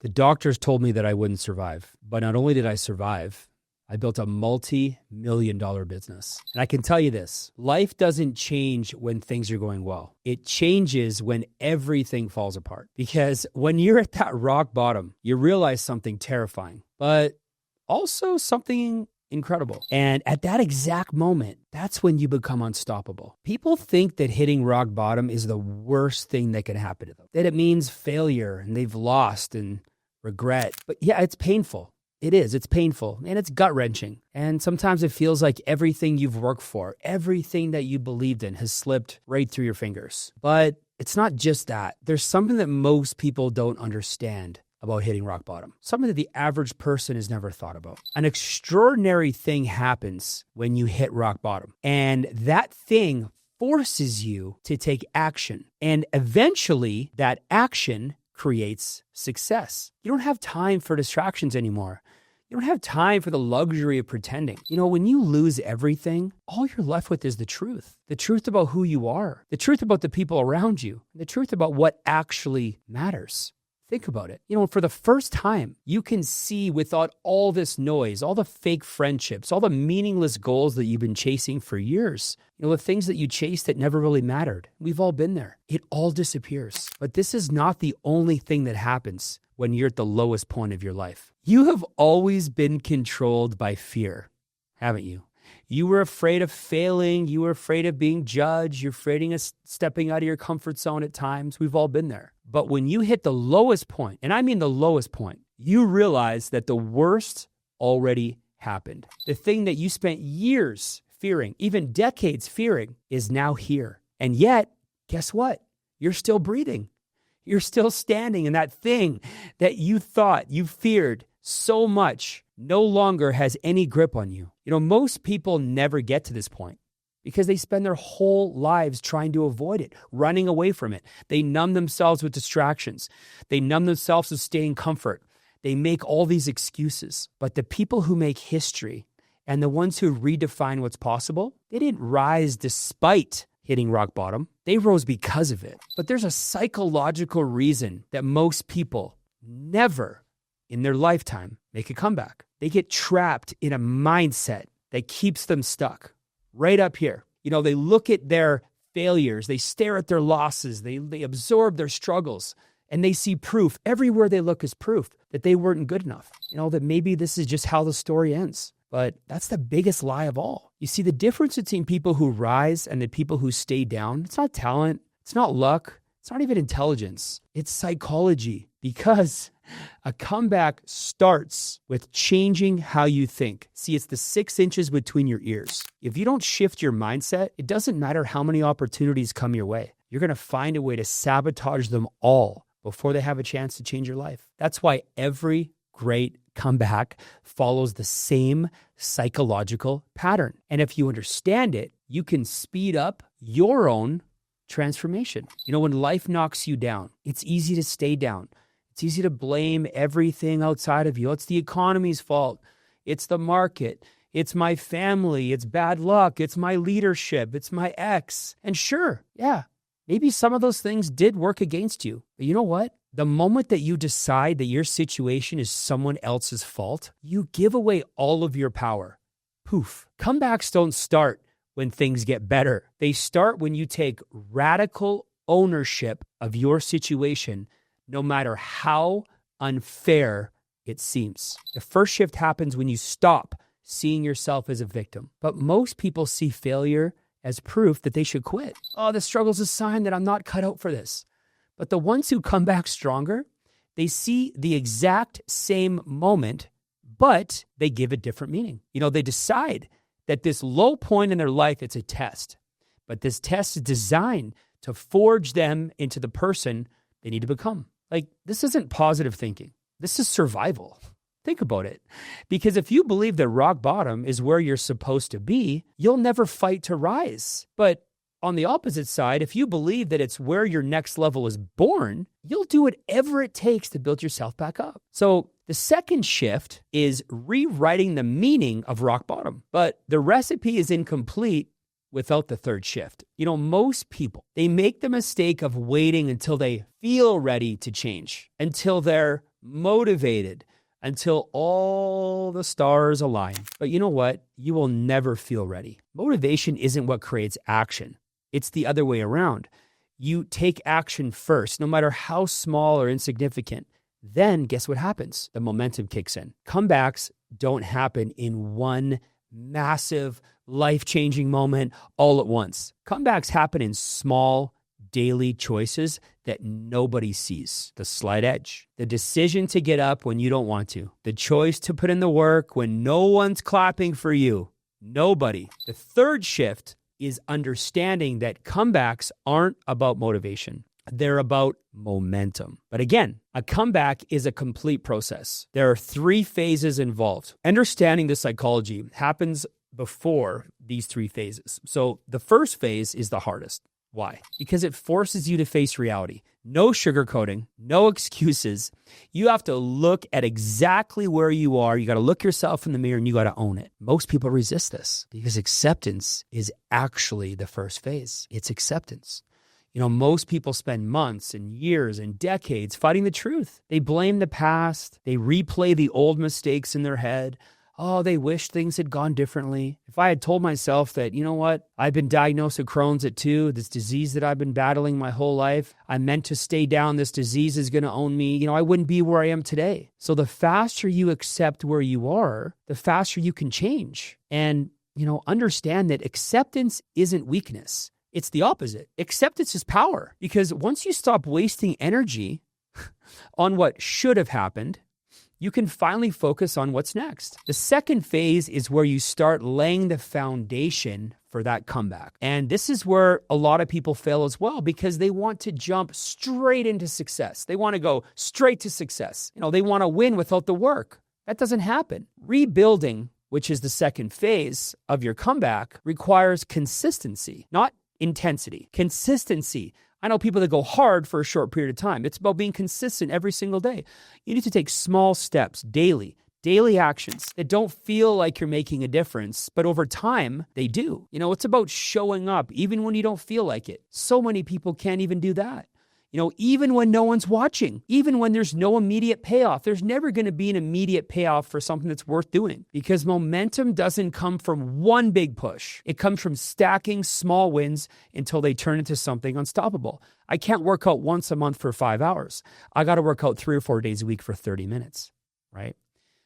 The doctors told me that I wouldn't survive. But not only did I survive, I built a multi-million-dollar business. And I can tell you this, life doesn't change when things are going well. It changes when everything falls apart. Because when you're at that rock bottom, you realize something terrifying, but also something incredible. And at that exact moment, that's when you become unstoppable. People think that hitting rock bottom is the worst thing that can happen to them, that it means failure and they've lost and regret. But yeah, it's painful. It is. It's painful and it's gut-wrenching. And sometimes it feels like everything you've worked for, everything that you believed in has slipped right through your fingers. But it's not just that. There's something that most people don't understand about hitting rock bottom, something that the average person has never thought about. An extraordinary thing happens when you hit rock bottom, and that thing forces you to take action. And eventually, that action creates success. You don't have time for distractions anymore. You don't have time for the luxury of pretending. You know, when you lose everything, all you're left with is the truth about who you are, the truth about the people around you, the truth about what actually matters. Think about it. You know, for the first time, you can see without all this noise, all the fake friendships, all the meaningless goals that you've been chasing for years, you know, the things that you chased that never really mattered. We've all been there. It all disappears. But this is not the only thing that happens when you're at the lowest point of your life. You have always been controlled by fear, haven't you? You were afraid of failing. You were afraid of being judged. You're afraid of stepping out of your comfort zone at times. We've all been there. But when you hit the lowest point, and I mean the lowest point, you realize that the worst already happened. The thing that you spent years fearing, even decades fearing, is now here. And yet, guess what? You're still breathing. You're still standing, and that thing that you thought you feared so much no longer has any grip on you. You know, most people never get to this point because they spend their whole lives trying to avoid it, running away from it. They numb themselves with distractions. They numb themselves with staying in comfort. They make all these excuses. But the people who make history and the ones who redefine what's possible, they didn't rise despite hitting rock bottom. They rose because of it. But there's a psychological reason that most people never in their lifetime make a comeback. They get trapped in a mindset that keeps them stuck right up here. You know, they look at their failures, they stare at their losses, they absorb their struggles, and they see proof. Everywhere they look is proof that they weren't good enough. You know, that maybe this is just how the story ends. But that's the biggest lie of all. You see, the difference between people who rise and the people who stay down, it's not talent, it's not luck, it's not even intelligence, it's psychology. Because a comeback starts with changing how you think. See, it's the 6 inches between your ears. If you don't shift your mindset, it doesn't matter how many opportunities come your way. You're going to find a way to sabotage them all before they have a chance to change your life. That's why every great comeback follows the same psychological pattern. And if you understand it, you can speed up your own transformation. You know, when life knocks you down, it's easy to stay down. It's easy to blame everything outside of you. It's the economy's fault. It's the market. It's my family. It's bad luck. It's my leadership. It's my ex. And sure, yeah, maybe some of those things did work against you. But you know what? The moment that you decide that your situation is someone else's fault, you give away all of your power. Poof. Comebacks don't start when things get better. They start when you take radical ownership of your situation, no matter how unfair it seems. The first shift happens when you stop seeing yourself as a victim. But most people see failure as proof that they should quit. Oh, the struggle's a sign that I'm not cut out for this. But the ones who come back stronger, they see the exact same moment, but they give it different meaning. You know, they decide that this low point in their life, it's a test. But this test is designed to forge them into the person they need to become. Like, this isn't positive thinking. This is survival. Think about it. Because if you believe that rock bottom is where you're supposed to be, you'll never fight to rise. But on the opposite side, if you believe that it's where your next level is born, you'll do whatever it takes to build yourself back up. So the second shift is rewriting the meaning of rock bottom. But the recipe is incomplete without the third shift. You know, most people, they make the mistake of waiting until they feel ready to change, until they're motivated until all the stars align. But you know what? You will never feel ready. Motivation isn't what creates action. It's the other way around. You take action first, no matter how small or insignificant. Then guess what happens? The momentum kicks in. Comebacks don't happen in one massive, life-changing moment all at once. Comebacks happen in small, daily choices that nobody sees. The slight edge, the decision to get up when you don't want to, the choice to put in the work when no one's clapping for you. Nobody. The third shift is understanding that comebacks aren't about motivation. They're about momentum. But again, a comeback is a complete process. There are 3 phases involved. Understanding the psychology happens before these 3 phases. So the first phase is the hardest. Why? Because it forces you to face reality. No sugarcoating, no excuses. You have to look at exactly where you are. You got to look yourself in the mirror and you got to own it. Most people resist this because acceptance is actually the first phase. It's acceptance. Most people spend months and years and decades fighting the truth. They blame the past. They replay the old mistakes in their head. Oh, they wish things had gone differently. If I had told myself that, you know what, I've been diagnosed with Crohn's at 2, this disease that I've been battling my whole life, I'm meant to stay down, this disease is going to own me, I wouldn't be where I am today. So the faster you accept where you are, the faster you can change. And, understand that acceptance isn't weakness. It's the opposite. Acceptance is power. Because once you stop wasting energy on what should have happened, you can finally focus on what's next. The second phase is where you start laying the foundation for that comeback. And this is where a lot of people fail as well because they want to jump straight into success. They want to go straight to success. They want to win without the work. That doesn't happen. Rebuilding, which is the second phase of your comeback, requires consistency, not intensity. Consistency. I know people that go hard for a short period of time. It's about being consistent every single day. You need to take small steps daily actions that don't feel like you're making a difference, but over time, they do. It's about showing up even when you don't feel like it. So many people can't even do that. Even when no one's watching, even when there's no immediate payoff, there's never going to be an immediate payoff for something that's worth doing because momentum doesn't come from one big push. It comes from stacking small wins until they turn into something unstoppable. I can't work out once a month for 5 hours. I got to work out 3 or 4 days a week for 30 minutes, right?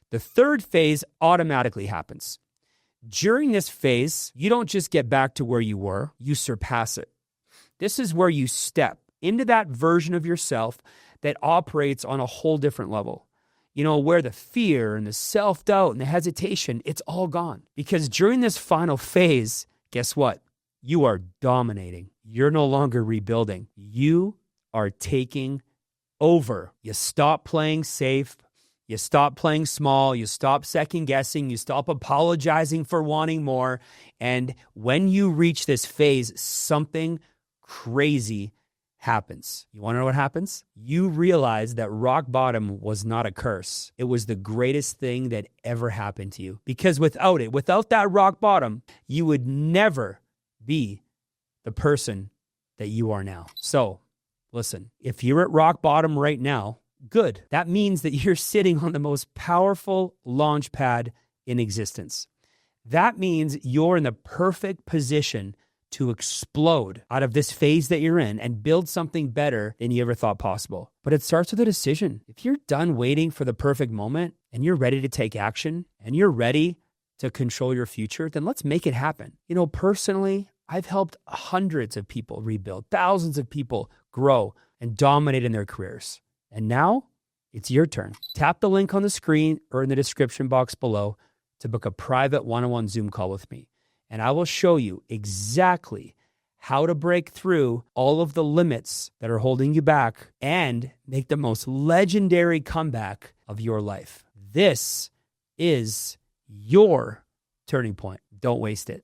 The third phase automatically happens. During this phase, you don't just get back to where you were, you surpass it. This is where you step into that version of yourself that operates on a whole different level. Where the fear and the self-doubt and the hesitation, it's all gone. Because during this final phase, guess what? You are dominating. You're no longer rebuilding. You are taking over. You stop playing safe. You stop playing small. You stop second guessing. You stop apologizing for wanting more. And when you reach this phase, something crazy happens. You want to know what happens? You realize that rock bottom was not a curse. It was the greatest thing that ever happened to you. Because without that rock bottom, you would never be the person that you are now. So, listen, if you're at rock bottom right now, good. That means that you're sitting on the most powerful launch pad in existence. That means you're in the perfect position to explode out of this phase that you're in and build something better than you ever thought possible. But it starts with a decision. If you're done waiting for the perfect moment and you're ready to take action and you're ready to control your future, then let's make it happen. Personally, I've helped hundreds of people rebuild, thousands of people grow and dominate in their careers. And now it's your turn. Tap the link on the screen or in the description box below to book a private one-on-one Zoom call with me. And I will show you exactly how to break through all of the limits that are holding you back and make the most legendary comeback of your life. This is your turning point. Don't waste it.